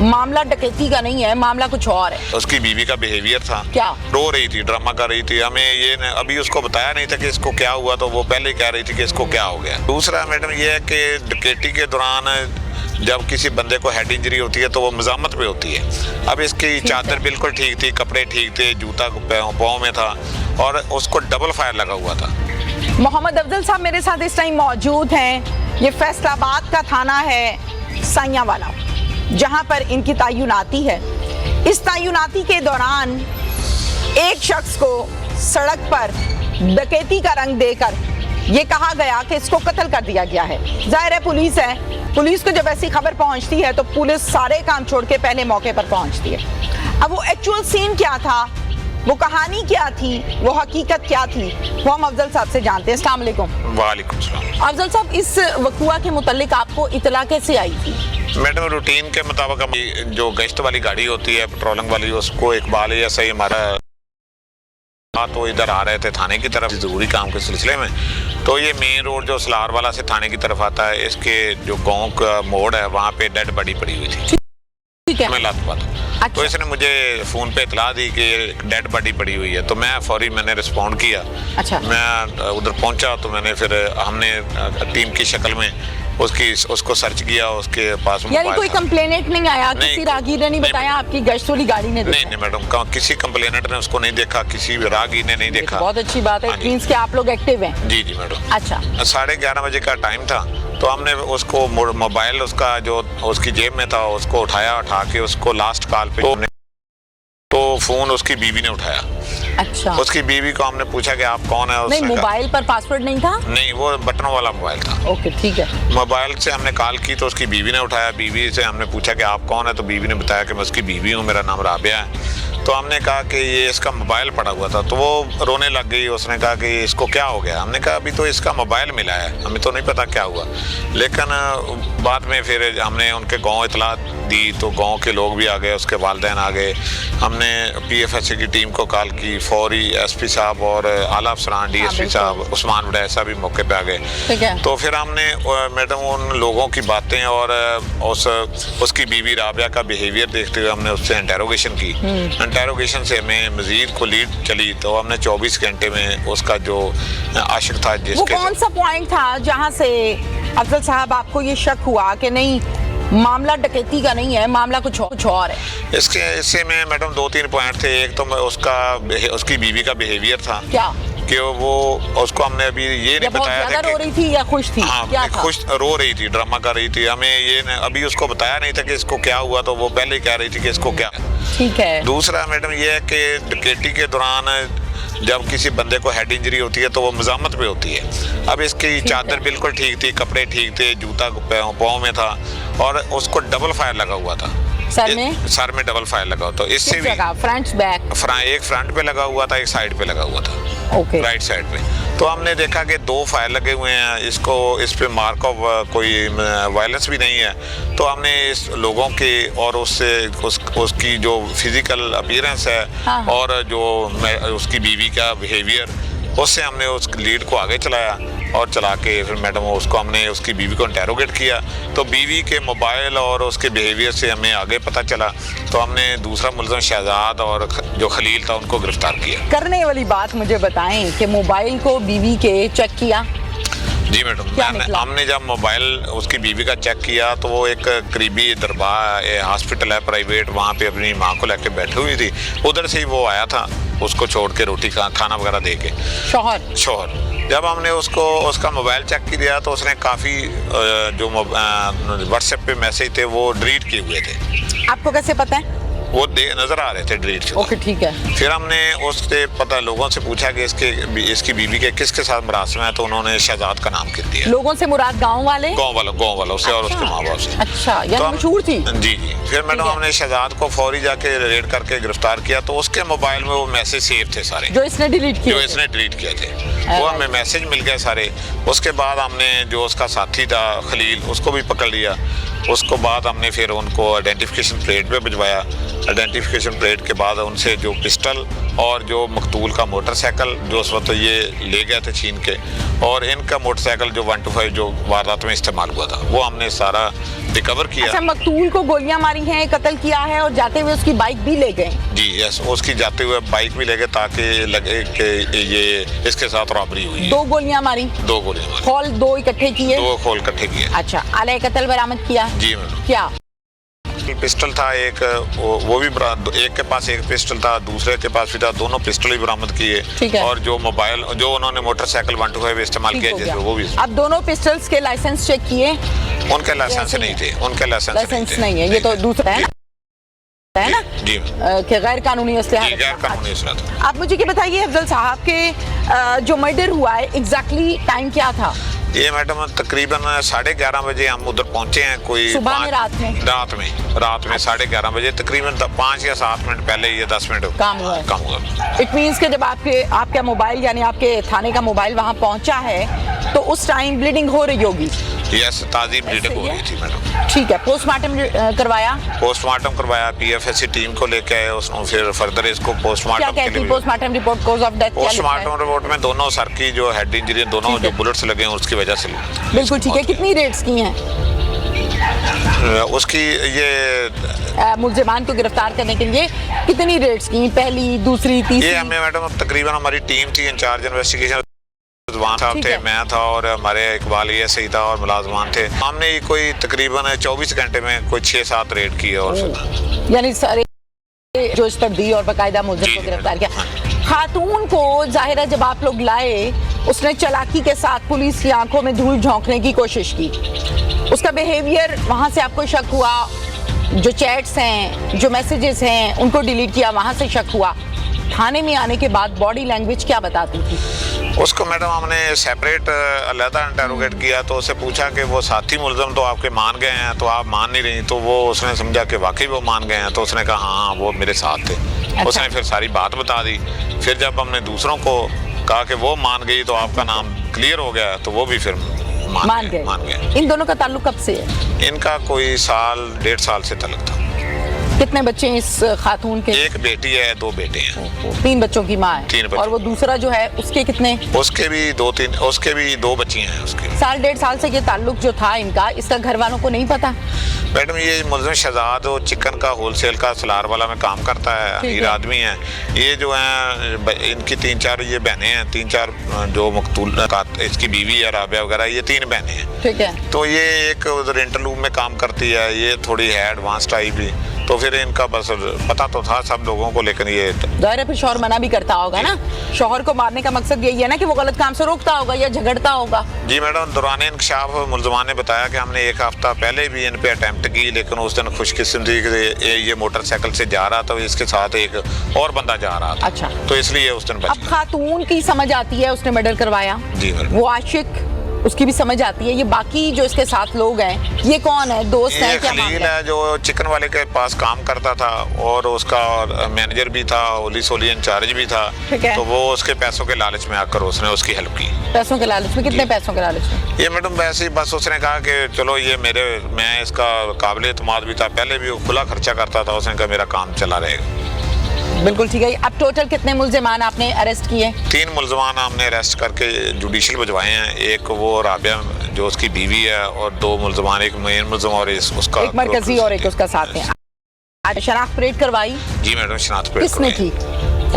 मामला डकैती का नहीं है, मामला कुछ और है? उसकी बीवी का बिहेवियर था। क्या? रो रही थी, ड्रामा कर रही थी। हमें ये अभी उसको बताया नहीं था कि इसको क्या हुआ, तो वो पहले ही कह रही थी कि इसको क्या हो गया। दूसरा मैडम ये है कि डकैती के दौरान जब किसी बंदे को हेड इंजरी होती है तो वो मजामत पे होती है। अब इसकी चादर बिल्कुल ठीक थी, कपड़े ठीक थे, जूता पाँव में था और उसको डबल फायर लगा हुआ था। मोहम्मद अफजल साहब मेरे साथ इस टाइम मौजूद हैं। ये फैसलाबाद का थाना है साइयावाला, जहां पर इनकी तैनाती है। इस तैनाती के दौरान एक शख्स को सड़क पर डकैती का रंग देकर ये कहा गया कि इसको कत्ल कर दिया गया है। जाहिर है पुलिस है, पुलिस को जब ऐसी खबर पहुंचती है तो पुलिस सारे काम छोड़ के पहले मौके पर पहुंचती है। अब वो एक्चुअल सीन क्या था, वो कहानी क्या थी, वो हकीकत क्या थी, वो हम अफजल साहब से जानते हैं। अस्सलाम वालेकुम। वालेकुम सलाम। अफजल साहब, इस वक़ुआ के मुतालिक आपको इतला कैसे आई थी? मैडम रूटीन के मुताबिक जो गश्त वाली गाड़ी होती है पेट्रोलिंग वाली, उसको इकबाल ऐसा ही हमारा तो इधर आ रहे थे थाने की तरफ जरूरी काम के सिलसिले में। तो ये मेन रोड जो सलार वाला से थाने की तरफ आता है, इसके जो गांव का मोड़ है वहाँ पे डेड बॉडी पड़ी हुई थी। ठीक है। मैं अच्छा। तो इसने मुझे फोन पे इतला दी कि डेड बॉडी पड़ी हुई है, तो मैं फौरी मैंने रिस्पॉन्ड किया। अच्छा। मैं उधर पहुंचा तो मैंने फिर हमने टीम की शक्ल में उसको सर्च किया, उसके पास यानी कोई कंप्लेनेंट नहीं आया? किसी राहगीर ने नहीं बताया? आपकी गश्त वाली गाड़ी ने देखा? नहीं मैडम, किसी कंप्लेनेंट ने उसको नहीं देखा, किसी राहगीर ने नहीं देखा। बहुत अच्छी बात है, मींस कि आप लोग एक्टिव हैं। जी मैडम। अच्छा। 11:30 बजे का टाइम था, तो हमने उसको मोबाइल उसका जो उसकी जेब में था उसको उठा के उसको लास्ट कॉल पे तो फोन उसकी बीवी ने उठाया। अच्छा। उसकी बीवी को हमने पूछा कि आप कौन है? नहीं, मोबाइल पर पासवर्ड नहीं था? नहीं, वो बटनों वाला मोबाइल था। ओके, ठीक है। मोबाइल से हमने कॉल की तो उसकी बीवी ने उठाया। बीवी से हमने पूछा कि आप कौन है, तो बीवी ने बताया कि मैं उसकी बीवी हूँ, मेरा नाम राबिया है। तो हमने कहा कि ये इसका मोबाइल पड़ा हुआ था, तो वो रोने लग गई। उसने कहा कि इसको क्या हो गया? हमने कहा अभी तो इसका मोबाइल मिला है, हमें तो नहीं पता क्या हुआ। लेकिन बाद में फिर हमने उनके गांव इतला दी तो गांव के लोग भी आ गए, उसके वालिदैन आ गए। हमने PFSA की टीम को कॉल की, फौरी SP साहब और आला अफसरान DSP साहब उस्मान वडैसा भी मौके पे आ गए। तो फिर हमने मैडम उन लोगों की बातें और उसकी बीवी राबिया का बिहेवियर देखते हुए हमने उससे इंटेरोगेशन की। इंटेरोगेशन से हमें मजीद को लीड चली, तो हमने 24 घंटे में उसका जो आशिक था जिसके वो कौन सा पॉइंट था जहाँ से अफजल साहब आपको ये शक हुआ कि नहीं मामला डकैती का नहीं है, मामला कुछ और है? इससे में मैडम 2-3 पॉइंट थे। एक तो उसकी बीवी का बिहेवियर था। क्या? कि वो उसको हमने अभी ये नहीं बताया था कि रो रही थी या खुश थी? हाँ, क्या था? खुश रो रही थी, ड्रामा कर रही थी। हमें ये अभी उसको बताया नहीं था कि इसको क्या हुआ, तो वो पहले ही कह रही थी कि इसको क्या। ठीक है। दूसरा मैडम ये है कि डकैती के दौरान जब किसी बंदे को हेड इंजरी होती है तो वो मजामत पे होती है। अब इसकी चादर बिल्कुल ठीक थी, कपड़े ठीक थे, जूता पाँव में था और उसको डबल फायर लगा हुआ था। सर में डबल फायर लगा हुआ था। इससे भी फ्रंट बैक एक फ्रंट पे लगा हुआ था, एक साइड पे लगा हुआ था। ओके। राइट साइड पे। तो हमने देखा कि 2 फायर लगे हुए हैं, इस पे मार्क ऑफ कोई वायलेंस भी नहीं है। तो हमने इस लोगों के और उसकी जो फिजिकल अपीयरेंस है और जो उसकी बीवी का बिहेवियर, उससे हमने उस लीड को आगे चलाया और चला के फिर मैडम उसको हमने उसकी बीवी को इंटेरोगेट किया। तो बीवी के मोबाइल और उसके बिहेवियर से हमें आगे पता चला, तो हमने दूसरा मुलज़िम शहजाद और जो खलील था उनको गिरफ्तार किया। करने वाली बात मुझे बताएं कि मोबाइल को बीवी के चेक किया? जी मैडम, हमने जब मोबाइल उसकी बीवी का चेक किया तो वो एक करीबी दरबार हॉस्पिटल है प्राइवेट, वहाँ पे अपनी माँ को लेके बैठी हुई थी। उधर से ही वो आया था उसको छोड़ के, रोटी खाना वगैरह दे के। शौहर जब हमने उसका मोबाइल चेक किया तो उसने काफ़ी जो व्हाट्सएप पे मैसेज थे वो डिलीट किए हुए थे। आपको कैसे पता है? वो नजर आ रहे थे डिलीट शुदा। ओके ठीक है। फिर हमने उससे पता लोगों से पूछा कि इसकी बीवी के किसके साथ मुरासम है, तो उन्होंने शहजाद का नाम गिर दिया। लोगों से मुराद गांव वालों से और उसके माँ बाप से। अच्छा, यानी तो मशहूर थी। जी। फिर मैडम हमने शहजाद को फौरी जाके रेड करके गिरफ्तार किया, तो उसके मोबाइल में वो मैसेज सेव थे सारे जो इसने डिलीट किए थे। वो हमें मैसेज मिल गए सारे। उसके बाद हमने जो उसका साथी था खलील, उसको भी पकड़ लिया। उसको बाद हमने फिर उनको आइडेंटिफिकेशन प्लेट पे भिजवाया। आइडेंटिफिकेशन प्लेट के बाद उनसे जो पिस्टल और जो मकतूल का मोटरसाइकिल जो उस वक्त ये ले गए थे छीन के, और इनका मोटरसाइकिल जो 125 जो वारदात में इस्तेमाल हुआ था, वो हमने सारा रिकवर किया। अच्छा, मकतूल को गोलियां मारी हैं, कत्ल किया है, और जाते हुए उसकी बाइक भी ले गए। जी यस, उसकी जाते हुए बाइक भी ले गए ताकि लगे कि ये इसके साथ रॉबरी हुई है। 2 गोलियां मारी। 2 गोलियां मारी। खोल 2 इकट्ठे किए। 2 खोल इकट्ठे किए। अच्छा, आले कत्ल बरामद किया। जी मैडम। क्या पिस्टल था एक, वो भी एक के पास एक पिस्टल था, दूसरे के पास भी था, दोनों पिस्टल भी बरामद किए। और जो मोबाइल जो उन्होंने मोटरसाइकिल 125 इस्तेमाल किया जैसे वो भी। अब दोनों पिस्टल्स के लाइसेंस चेक किए। उनके लाइसेंस नहीं थे। उनके लाइसेंस नहीं है, ये तो दूसरा है ना जी कि गैर कानूनी असलहा। आप मुझे ये बताइए अफजल साहब के जो मर्डर हुआ है एग्जैक्टली टाइम क्या था? ये मैडम तकरीबन 11:30 बजे हम उधर पहुंचे हैं। कोई सुबह में रात में 11:30 बजे तकरीबन 5 या 7 मिनट पहले ये 10 मिनट काम हुआ। इट मींस के जब आपका मोबाइल यानी आपके थाने का मोबाइल वहां पहुंचा है तो उस टाइम ब्लीडिंग हो रही होगी। यस, ताज़ी ब्लीडिंग हो रही थी मैडम। ठीक है, पोस्टमार्टम करवाया। पीएफएससी टीम को लेके आए, उसने फिर फर्दर इसको पोस्टमार्टम के लिए। Postmortem report cause of death. Postmortem report में दोनों सर की जो हेड इंजरी, दोनों जो बुलेट्स लगे हैं उसकी वजह से। बिल्कुल ठीक है। कितनी रेड्स की हैं उसकी? ये मुल्जिमान को गिरफ्तार करने के लिए कितनी रेड्स की? पहली, दूसरी, तीसरी? ये हमें मैडम तकरीबन हमारी टीम थी, इंचार्ज इन्वेस्टिगेशन साहब थे, मैं था और हमारे इकबाल ये सही था और मुलाजमान थे। हमने कोई तकरीबन 24 घंटे में कोई 6-7 रेड की और यानी सारे जो इस पर दी और बाकायदा मुल्जिम को गिरफ्तार किया। खातून को जाहिर है जब आप लोग लाए, उसने चालाकी के साथ पुलिस की आंखों में धूल झोंकने की कोशिश की। उसका बिहेवियर, वहां से आपको शक हुआ? जो चैट्स हैं, जो मैसेजेस हैं, उनको डिलीट किया, वहां से शक हुआ। थाने में आने के बाद बॉडी लैंग्वेज क्या बताती थी? उसको मैडम हमने सेपरेट अलहदा इंटरोगेट किया, तो उससे पूछा कि वो साथी मुल्ज़िम तो आपके मान गए हैं, तो आप मान नहीं रही। तो वो उसने समझा कि वाकई वो मान गए हैं, तो उसने कहा हाँ वो मेरे साथ थे। अच्छा। उसने फिर सारी बात बता दी। फिर जब हमने दूसरों को कहा कि वो मान गई तो आपका नाम क्लियर हो गया, तो वो भी फिर मान गए। इन दोनों का ताल्लुक कब से है? इनका कोई 1.5 साल से ताल्लुक था। कितने बच्चे हैं इस खातून के? एक बेटी है, 2 बेटे हैं। 3 बच्चों की माँ है। 3 बच्चे। और वो दूसरा जो है उसके कितने? उसके भी 2 बच्चियां हैं उसके। 1.5 साल से ये ताल्लुक जो था इनका, इसका घर वालों को नहीं पता? मैडम ये मुल्ज़िम शहजाद और चिकन का होलसेल का सलार वाला में काम करता है, अमीर आदमी है। ये जो है इनकी 3-4 ये बहनें हैं, 3-4 जो मकतूल इसकी बीवी है राबिया वगैरह, ये 3 बहनें हैं। ठीक है। तो ये एक रेंटल रूम में काम करती है, ये थोड़ी है एडवांस टाइप ही। तो फिर इनका बस पता तो था सब लोगों को, लेकिन ये दायरे पे शौहर मना भी करता होगा ना? शौहर को मारने का मकसद यही है ना कि वो गलत काम से रोकता होगा या झगड़ता होगा। जी मैडम, दौरान इंकशाफ मुल्ज़िमान ने बताया कि हमने 1 हफ्ता पहले भी इन पे अटेम्प्ट की, लेकिन उस दिन खुशकिस्मती कि ये मोटरसाइकिल से जा रहा था, इसके साथ एक और बंदा जा रहा था। अच्छा। तो इसलिए उस दिन बच गया। अब खातून की समझ आती है, उसने मर्डर करवाया। जी मैडम। वो आशिक, उसकी भी समझ आती है। ये बाकी जो इसके साथ लोग हैं, ये कौन है? दोस्त है? क्या खलील है जो चिकन वाले के पास काम करता था, और उसका मैनेजर भी था, ओली सोली इंचार्ज भी था। तो वो उसके पैसों के लालच में आकर उसने उसकी हेल्प की। पैसों के लालच में? कितने पैसों के लालच में? ये मैडम वैसे ही बस उसने कहा कि चलो ये मैं इसका काबिल एतमाद भी था, पहले भी वो खुला खर्चा करता था, उसने कहा मेरा काम चला रहेगा। बिल्कुल ठीक है। अब टोटल कितने मुल्जिमान आपने अरेस्ट किए? 3 मुल्जिमान हमने अरेस्ट करके जुडिशियल भिजवाए हैं। एक वो राबिया जो उसकी बीवी है, और 2 मुल्जिमान, एक मेन मुल्जिम और उसका एक मरकजी और एक उसका साथ है। शनाख्त परेड करवाई? जी मैडम, शनाख्त परेड किसने की?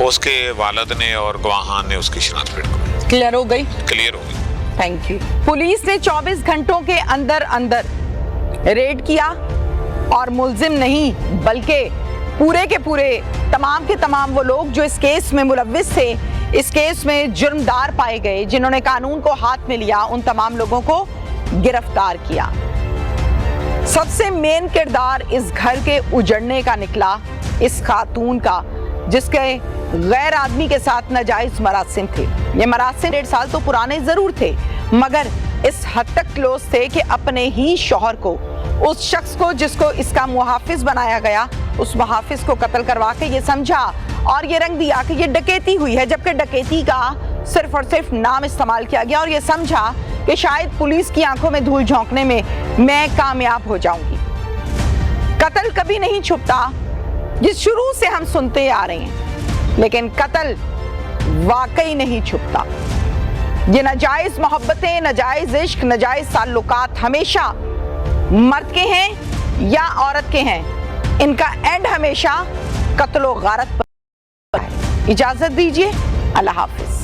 उसके वालिद ने और गवाहान ने उसकी शनाख्त परेड करवाई। क्लियर हो गई? क्लियर हो गई। Thank you. पुलिस ने 24 घंटों के अंदर रेड किया, और मुल्जिम नहीं बल्कि पूरे के पूरे तमाम के तमाम वो लोग जो इस केस में मुलव्विस थे, इस केस में जुर्मदार पाए गए, जिन्होंने कानून को हाथ में लिया, उन तमाम लोगों को गिरफ्तार किया। सबसे मेन किरदार इस घर के उजड़ने का निकला इस खातून का जिसके गैर आदमी के साथ नाजायज मरासिम थे। ये मरासिम 1.5 साल तो पुराने जरूर थे, मगर इस हद तक क्लोज थे कि अपने ही शौहर को, उस शख्स को जिसको इसका मुहाफिज बनाया गया, उस मुहाफिज को कत्ल करवा के ये समझा और ये रंग दिया कि ये डकैती हुई है, जबकि डकैती का सिर्फ और सिर्फ नाम इस्तेमाल किया गया और ये समझा कि शायद पुलिस की आंखों में धूल झोंकने में मैं कामयाब हो जाऊंगी। कत्ल कभी नहीं छुपता, जिस शुरू से हम सुनते आ रहे हैं, लेकिन कत्ल वाकई नहीं छुपता। ये नाजायज मोहब्बतें, नाजायज इश्क, नाजायज ताल्लुकात हमेशा मर्द के हैं या औरत के हैं, इनका एंड हमेशा कत्ल व गारत पर है। इजाजत दीजिए, अल्लाह हाफिज।